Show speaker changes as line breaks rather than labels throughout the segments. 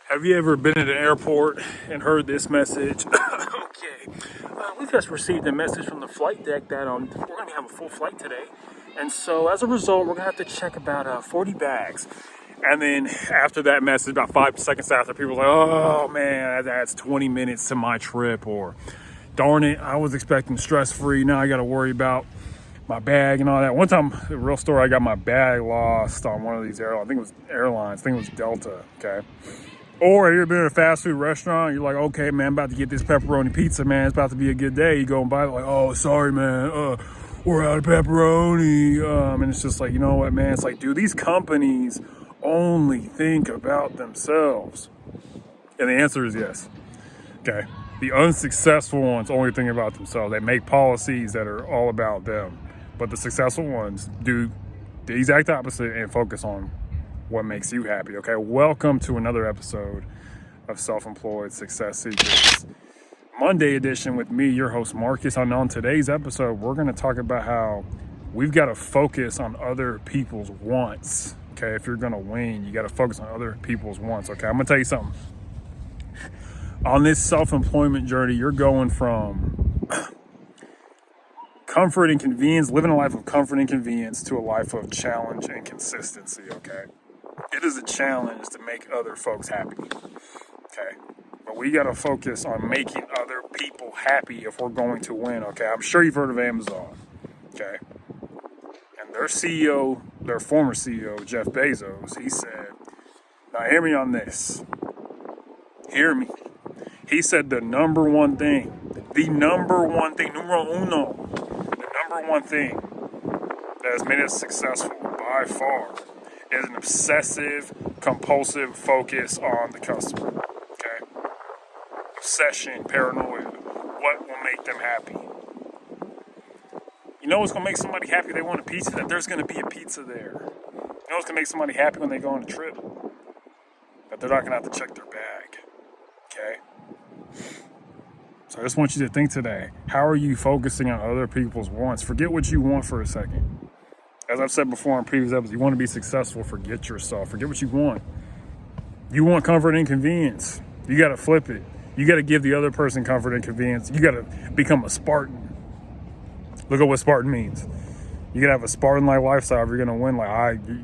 Have you ever been at an airport and heard this message? Okay, we've just received a message from the flight deck that we're going to have a full flight today. And so as a result, we're going to have to check about 40 bags. And then after that message, about 5 seconds after, people are like, oh man, that's 20 minutes to my trip. Or darn it, I was expecting stress-free. Now I got to worry about my bag and all that. One time, the real story, I got my bag lost on one of these airlines. I think it was Delta, okay? Or you've been at a fast food restaurant, you're like, okay, man, I'm about to get this pepperoni pizza, man. It's about to be a good day. You go and buy it, like, oh, sorry, man, we're out of pepperoni. And it's just like, you know what, man? It's like, do these companies only think about themselves? And the answer is yes. Okay. The unsuccessful ones only think about themselves. They make policies that are all about them. But the successful ones do the exact opposite and focus on what makes you happy. Okay, welcome to another episode of Self-Employed Success Secrets, Monday edition with me, your host Marcus. And on today's episode, we're going to talk about how we've got to focus on other people's wants. Okay, if you're going to win, you got to focus on other people's wants. Okay, I'm going to tell you something. On this self-employment journey, you're going from comfort and convenience, living a life of comfort and convenience, to a life of challenge and consistency. Okay. It is a challenge to make other folks happy, okay? But we got to focus on making other people happy if we're going to win, okay? I'm sure you've heard of Amazon, okay? And their CEO, their former CEO, Jeff Bezos, he said, now hear me on this. Hear me. He said numero uno, the number one thing that has made us successful by far is an obsessive, compulsive focus on the customer, okay? Obsession, paranoia, what will make them happy? You know what's going to make somebody happy? They want a pizza, that there's going to be a pizza there. You know what's going to make somebody happy when they go on a trip? That they're not going to have to check their bag, okay? So I just want you to think today, how are you focusing on other people's wants? Forget what you want for a second. As I've said before in previous episodes, you want to be successful, forget yourself. Forget what you want. You want comfort and convenience. You got to flip it. You got to give the other person comfort and convenience. You got to become a Spartan. Look at what Spartan means. You got to have a Spartan-like lifestyle if you're going to win.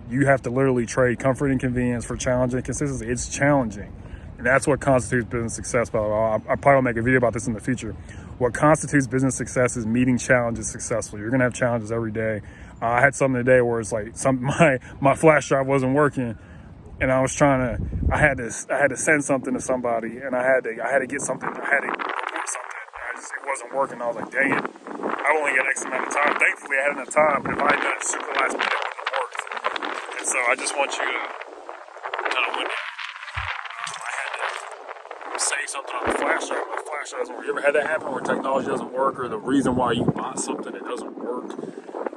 You have to literally trade comfort and convenience for challenge and consistency. It's challenging. And that's what constitutes business success. But I probably will make a video about this in the future. What constitutes business success is meeting challenges successfully. You're going to have challenges every day. I had something today where it's like my flash drive wasn't working, and I had to send something to somebody, and I had to get something. I had to report something. It wasn't working. I was like, dang it! I only got X amount of time. Thankfully, I had enough time, but if I had done it super last minute, it wouldn't have worked. And so I just want you to kind of win. I had to say something on the flash drive. My flash drive doesn't work. You ever had that happen where technology doesn't work, or the reason why you bought something it doesn't work?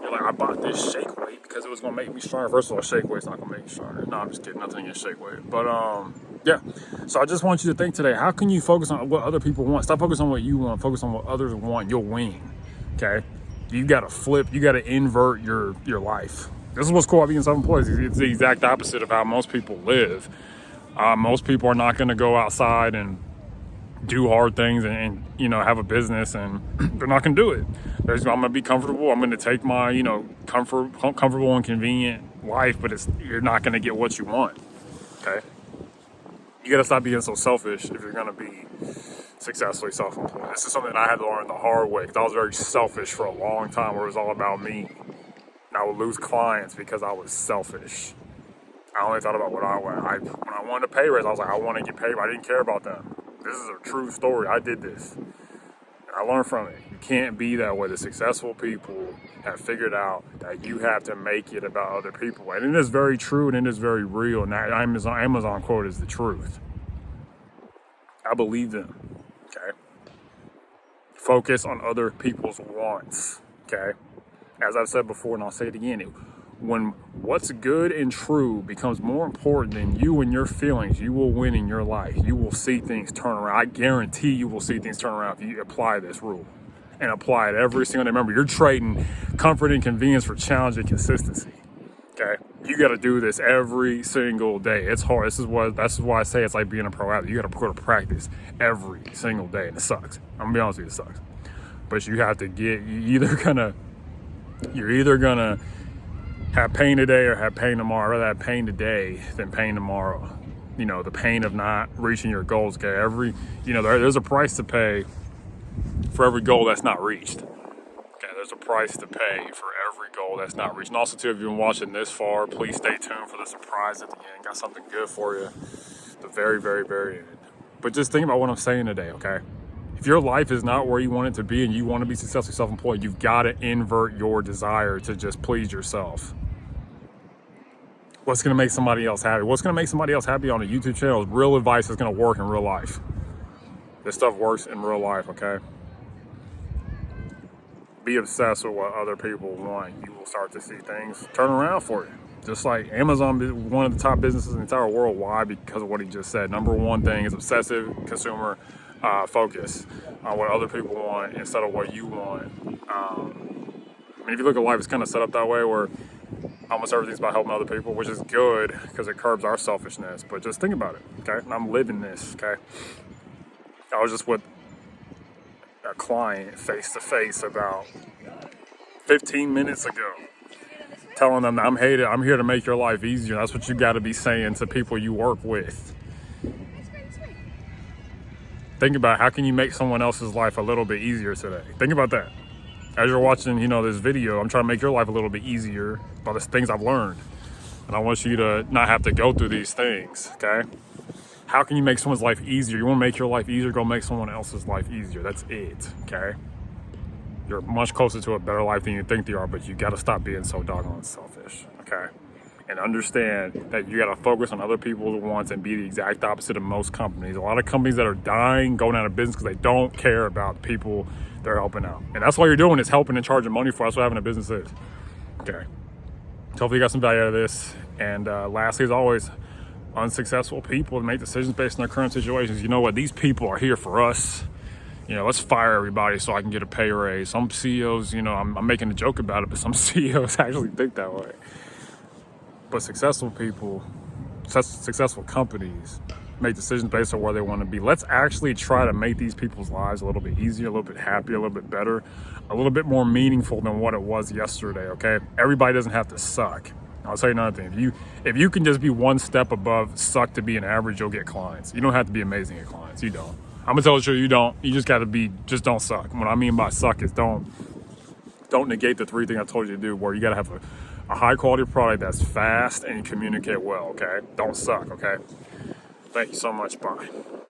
Like, I bought this shake weight because it was going to make me stronger. First of all, shake weight's not going to make you stronger. No, I'm just kidding. Nothing against shake weight. But, yeah. So I just want you to think today, how can you focus on what other people want? Stop focusing on what you want. Focus on what others want. You'll win. Okay? You got to flip. You got to invert your life. This is what's cool about being self-employed. It's the exact opposite of how most people live. Most people are not going to go outside and do hard things and have a business, and they're not going to do it. I'm going to be comfortable. I'm going to take my, comfortable and convenient life, but you're not going to get what you want, okay? You got to stop being so selfish if you're going to be successfully self-employed. This is something I had to learn the hard way, because I was very selfish for a long time, where it was all about me. And I would lose clients because I was selfish. I only thought about what I wanted. When I wanted a pay raise, I was like, I want to get paid, but I didn't care about them. This is a true story. I did this. And I learned from it. You can't be that way. The successful people have figured out that you have to make it about other people. And it is very true, and it is very real. And that Amazon quote is the truth. I believe them. Okay? Focus on other people's wants. Okay? As I've said before, and I'll say it again, when what's good and true becomes more important than you and your feelings, you will win in your life. You will see things turn around. I guarantee you will see things turn around if you apply this rule and apply it every single day. Remember, you're trading comfort and convenience for challenge and consistency. Okay? You got to do this every single day. It's hard. This is why I say it's like being a pro athlete. You got to put to practice every single day, and it sucks. I'm gonna be honest with you, it sucks. But you have to you're either gonna have pain today or have pain tomorrow. I'd rather have pain today than pain tomorrow. You know, the pain of not reaching your goals. Okay, there's a price to pay for every goal that's not reached. Okay, there's a price to pay for every goal that's not reached. And also, too, if you've been watching this far, please stay tuned for the surprise at the end. Got something good for you. The very, very, very end. But just think about what I'm saying today, okay? If your life is not where you want it to be and you want to be successfully self-employed, you've got to invert your desire to just please yourself. What's going to make somebody else happy? What's going to make somebody else happy on a YouTube channel is real advice that's going to work in real life. This stuff works in real life, okay? Be obsessed with what other people want. You will start to see things turn around for you. Just like Amazon is one of the top businesses in the entire world. Why? Because of what he just said. Number one thing is obsessive consumer focus on what other people want instead of what you want. If you look at life, it's kind of set up that way where almost everything's about helping other people, which is good because it curbs our selfishness. But just think about it, okay? And I'm living this, okay? I was just with a client face to face about 15 minutes ago, telling them that I'm here to make your life easier. That's what you got to be saying to people you work with. Think about how can you make someone else's life a little bit easier today. Think about that. As you're watching, this video, I'm trying to make your life a little bit easier by the things I've learned. And I want you to not have to go through these things, okay? How can you make someone's life easier? You want to make your life easier, go make someone else's life easier. That's it, okay? You're much closer to a better life than you think you are, but you got to stop being so doggone selfish, okay? And understand that you got to focus on other people's wants and be the exact opposite of most companies. A lot of companies that are dying, going out of business because they don't care about the people they're helping out. And that's all you're doing is helping and charging money for. That's what having a business is, okay? So hopefully you got some value out of this. And lastly, as always, unsuccessful people make decisions based on their current situations. You know what? These people are here for us. Let's fire everybody so I can get a pay raise. Some CEOs, I'm making a joke about it, but some CEOs actually think that way. But successful people, successful companies make decisions based on where they want to be. Let's actually try to make these people's lives a little bit easier, a little bit happier, a little bit better, a little bit more meaningful than what it was yesterday, okay? Everybody doesn't have to suck. I'll tell you another thing. If you can just be one step above suck to be an average, you'll get clients. You don't have to be amazing at clients. You don't. I'm gonna tell you the truth, you don't. You just gotta just don't suck. What I mean by suck is don't negate the three things I told you to do, where you gotta have a high quality product that's fast and you communicate well, okay? Don't suck, okay? Thank you so much. Bye.